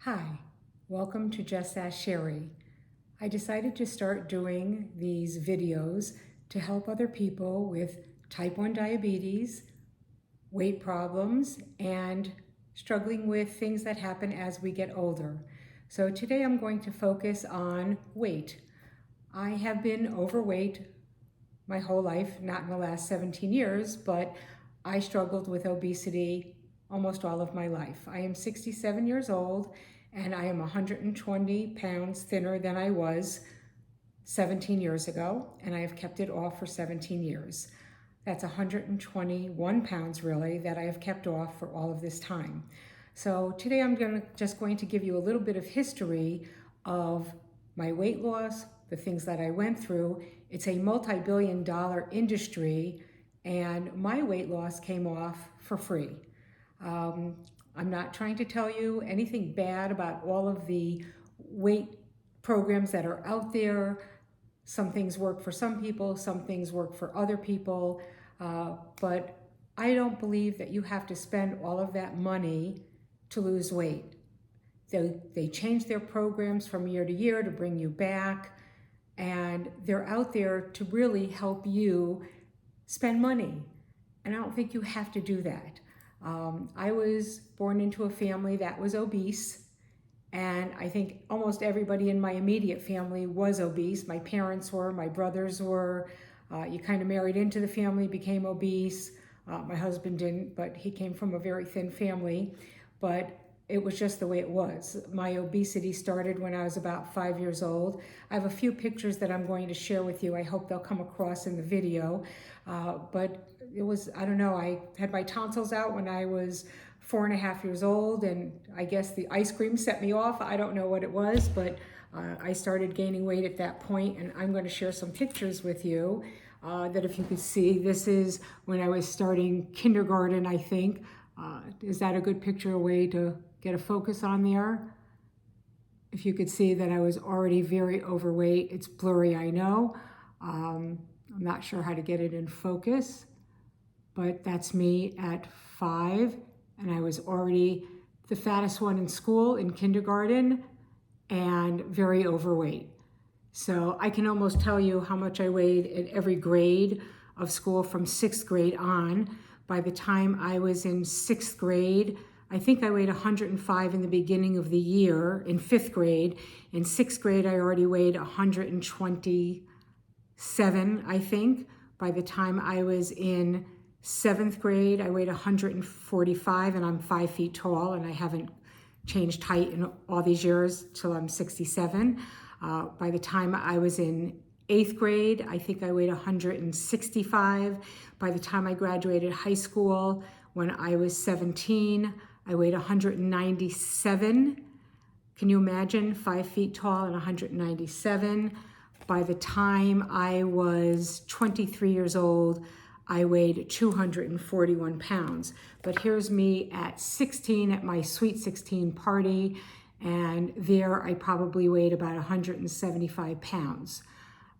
Hi, welcome to Just Ask Sherry. I decided to start doing these videos to help other people with type 1 diabetes, weight problems, and struggling with things that happen as we get older. So today I'm going to focus on weight. I have been overweight my whole life, not in the last 17 years, but I struggled with obesity almost all of my life. I am 67 years old and I am 120 pounds thinner than I was 17 years ago, and I have kept it off for 17 years. That's 121 pounds really that I have kept off for all of this time. So today I'm just going to give you a little bit of history of my weight loss, the things that I went through. It's a multi-billion-dollar industry, and my weight loss came off for free. I'm not trying to tell you anything bad about all of the weight programs that are out there. Some things work for some people, some things work for other people, but I don't believe that you have to spend all of that money to lose weight. They change their programs from year to year to bring you back, and they're out there to really help you spend money. And I don't think you have to do that. I was born into a family that was obese, and I think almost everybody in my immediate family was obese. My parents were, my brothers were. You kind of married into the family, became obese. My husband didn't, but he came from a very thin family. But it was just the way it was. My obesity started when I was about 5 years old. I have a few pictures that I'm going to share with you. I hope they'll come across in the video. But it was, I don't know, I had my tonsils out when I was 4.5 years old, and I guess the ice cream set me off. I don't know what it was, but I started gaining weight at that point, and I'm going to share some pictures with you that if you could see, this is when I was starting kindergarten, I think. Is that a good picture, a way to get a focus on there? If you could see that I was already very overweight. It's blurry, I know. I'm not sure how to get it in focus, but that's me at 5, and I was already the fattest one in school in kindergarten and very overweight. So I can almost tell you how much I weighed at every grade of school from 6th grade on. By the time I was in 6th grade, I think I weighed 105 in the beginning of the year in 5th grade. In 6th grade, I already weighed 127, I think. By the time I was in 7th grade, I weighed 145, and I'm 5 feet tall, and I haven't changed height in all these years till I'm 67. By the time I was in 8th grade, I think I weighed 165. By the time I graduated high school, when I was 17, I weighed 197. Can you imagine 5 feet tall and 197? By the time I was 23 years old, I weighed 241 pounds. But here's me at 16 at my Sweet 16 party, and there I probably weighed about 175 pounds.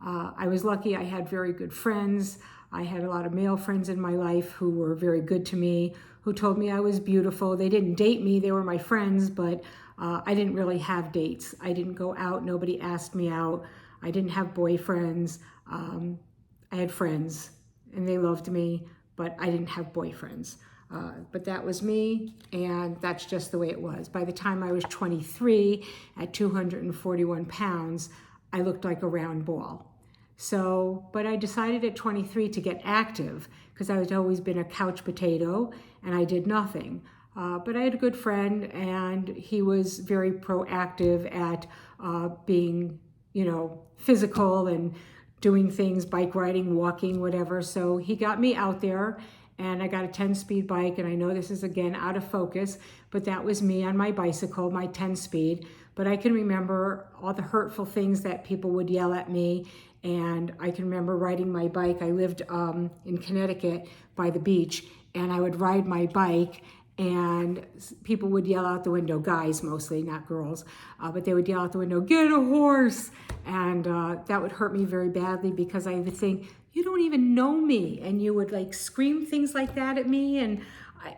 I was lucky I had very good friends. I had a lot of male friends in my life who were very good to me, who told me I was beautiful. They didn't date me, they were my friends, but I didn't really have dates. I didn't go out, nobody asked me out. I didn't have boyfriends. I had friends, and they loved me, but I didn't have boyfriends. But that was me, and that's just the way it was. By the time I was 23, at 241 pounds, I looked like a round ball. So, but I decided at 23 to get active because I had always been a couch potato and I did nothing. But I had a good friend, and he was very proactive at being, physical and doing things, bike riding, walking, whatever. So he got me out there, and I got a 10-speed bike, and I know this is again out of focus, but that was me on my bicycle, my 10-speed. But I can remember all the hurtful things that people would yell at me, and I can remember riding my bike. I lived in Connecticut by the beach, and I would ride my bike, and people would yell out the window, guys mostly, not girls, but they would yell out the window, "Get a horse!" And that would hurt me very badly because I would think, you don't even know me, and you would like scream things like that at me, and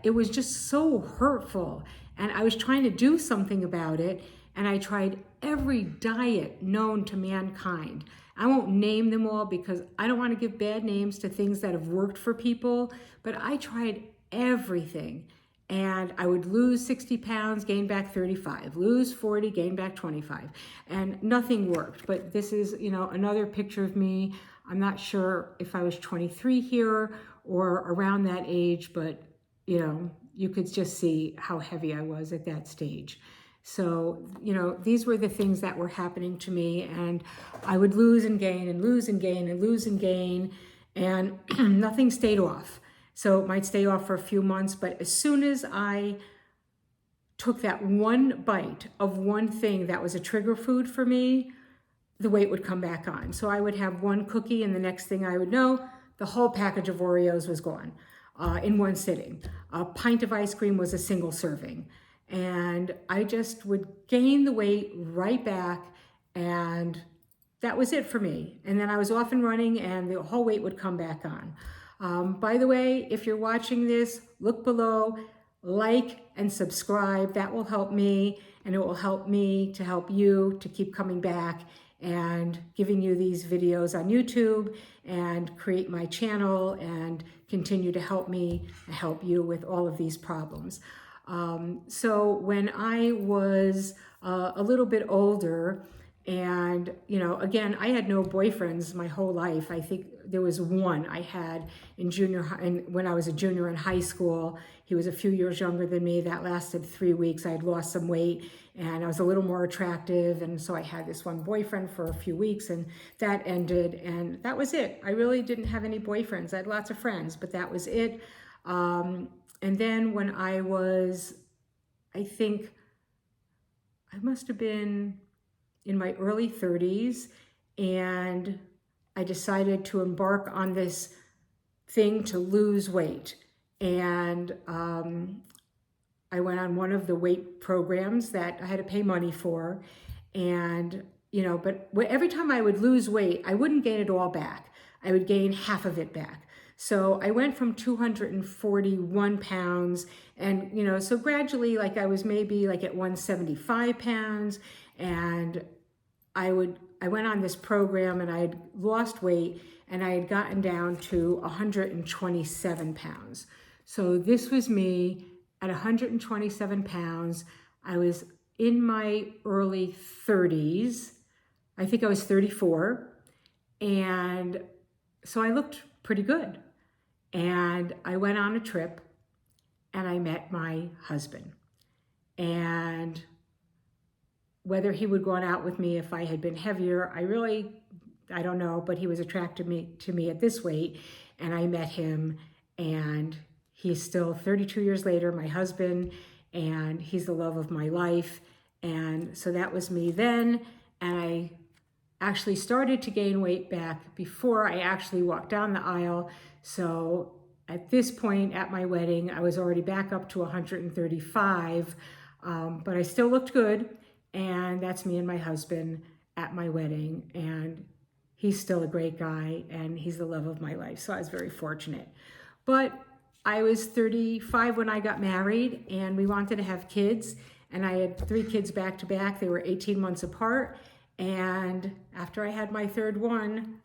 it was just so hurtful. And I was trying to do something about it, and I tried every diet known to mankind. I won't name them all because I don't want to give bad names to things that have worked for people, but I tried everything. And I would lose 60 pounds, gain back 35, lose 40, gain back 25, and nothing worked. But this is, another picture of me. I'm not sure if I was 23 here or around that age, but you could just see how heavy I was at that stage. So, these were the things that were happening to me, and I would lose and gain and lose and gain and lose and gain, and nothing stayed off. So it might stay off for a few months, but as soon as I took that one bite of one thing that was a trigger food for me, the weight would come back on. So I would have one cookie, and the next thing I would know, the whole package of Oreos was gone in one sitting. A pint of ice cream was a single serving. And I just would gain the weight right back, and that was it for me. And then I was off and running, and the whole weight would come back on. By the way, if you're watching this, look below, like and subscribe. That will help me, and it will help me to help you to keep coming back and giving you these videos on YouTube and create my channel and continue to help me and help you with all of these problems. So when I was a little bit older, and, again, I had no boyfriends my whole life. I think there was one I had in junior high, and when I was a junior in high school. He was a few years younger than me. That lasted 3 weeks. I had lost some weight, and I was a little more attractive. And so I had this one boyfriend for a few weeks, and that ended, and that was it. I really didn't have any boyfriends. I had lots of friends, but that was it. And then when I was, I think I must have been in my early 30s, and I decided to embark on this thing to lose weight. And I went on one of the weight programs that I had to pay money for. And, but every time I would lose weight, I wouldn't gain it all back. I would gain half of it back. So I went from 241 pounds, and, so gradually, like I was maybe like at 175 pounds, and I went on this program, and I had lost weight, and I had gotten down to 127 pounds. So this was me at 127 pounds. I was in my early 30s. I think I was 34. And so I looked pretty good. And I went on a trip, and I met my husband. And whether he would go on out with me if I had been heavier, I don't know, but he was attracted to me at this weight, and I met him, and he's still 32 years later, my husband, and he's the love of my life. And so that was me then, and I actually started to gain weight back before I actually walked down the aisle. So at this point at my wedding, I was already back up to 135, but I still looked good. And that's me and my husband at my wedding. And he's still a great guy, and he's the love of my life. So I was very fortunate. But I was 35 when I got married, and we wanted to have kids. And I had 3 kids back to back. They were 18 months apart. And after I had my third one,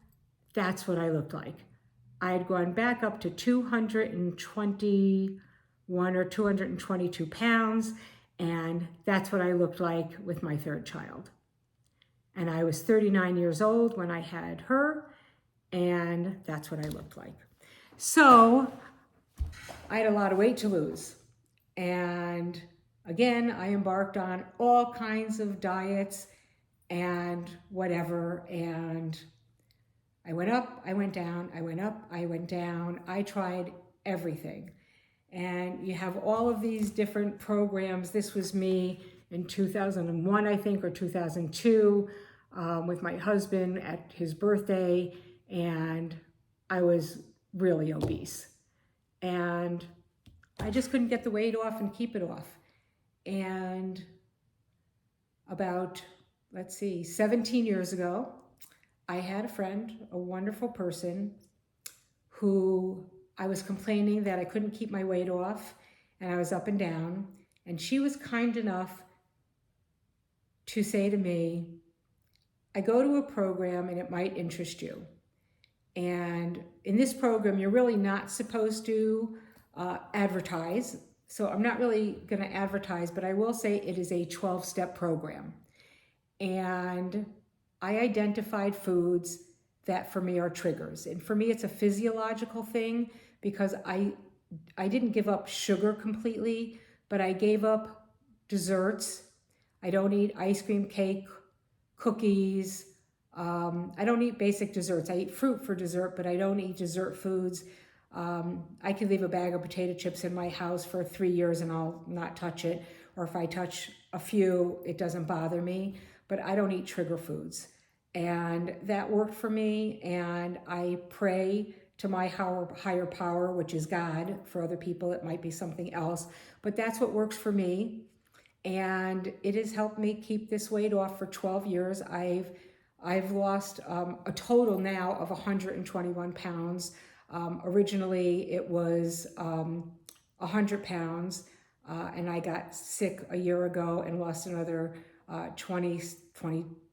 that's what I looked like. I had gone back up to 221 or 222 pounds. And that's what I looked like with my third child. And I was 39 years old when I had her, and that's what I looked like. So I had a lot of weight to lose. And again, I embarked on all kinds of diets and whatever. And I went up, I went down, I went up, I went down. I tried everything. And you have all of these different programs. This was me in 2001, I think, or 2002, with my husband at his birthday. And I was really obese. And I just couldn't get the weight off and keep it off. And about, 17 years ago, I had a friend, a wonderful person, who I was complaining that I couldn't keep my weight off, and I was up and down. And she was kind enough to say to me, I go to a program and it might interest you. And in this program, you're really not supposed to advertise. So I'm not really going to advertise, but I will say it is a 12-step program. And I identified foods that for me are triggers. And for me, it's a physiological thing because I didn't give up sugar completely, but I gave up desserts. I don't eat ice cream, cake, cookies. I don't eat basic desserts. I eat fruit for dessert, but I don't eat dessert foods. I can leave a bag of potato chips in my house for 3 years and I'll not touch it. Or if I touch a few, it doesn't bother me, but I don't eat trigger foods. And that worked for me. And I pray to my higher power, which is God. For other people, it might be something else, but that's what works for me. And it has helped me keep this weight off for 12 years. I've lost a total now of 121 pounds. Originally, it was 100 pounds, and I got sick a year ago and lost another 20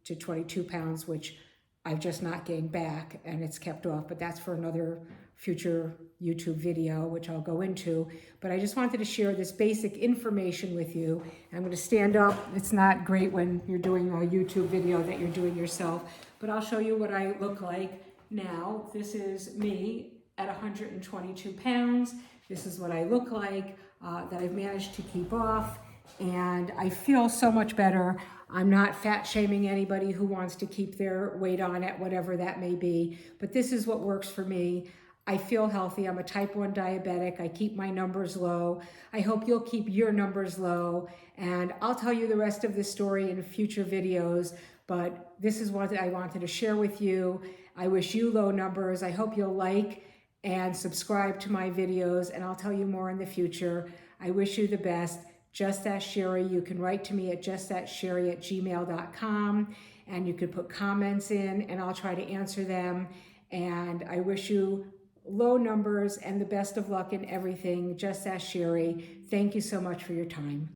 to 22 pounds, which I've just not gained back, and it's kept off, but that's for another future YouTube video, which I'll go into. But I just wanted to share this basic information with you. I'm going to stand up. It's not great when you're doing a YouTube video that you're doing yourself, but I'll show you what I look like now. This is me at 122 pounds. This is what I look like that I've managed to keep off, and I feel so much better. I'm not fat shaming anybody who wants to keep their weight on at whatever that may be, but this is what works for me. I feel healthy. I'm a type 1 diabetic. I keep my numbers low. I hope you'll keep your numbers low, and I'll tell you the rest of the story in future videos, but this is what I wanted to share with you. I wish you low numbers. I hope you'll like and subscribe to my videos, and I'll tell you more in the future. I wish you the best. Just Ask Sherry. You can write to me at justaskSherry@gmail.com, and you can put comments in and I'll try to answer them. And I wish you low numbers and the best of luck in everything. Just Ask Sherry. Thank you so much for your time.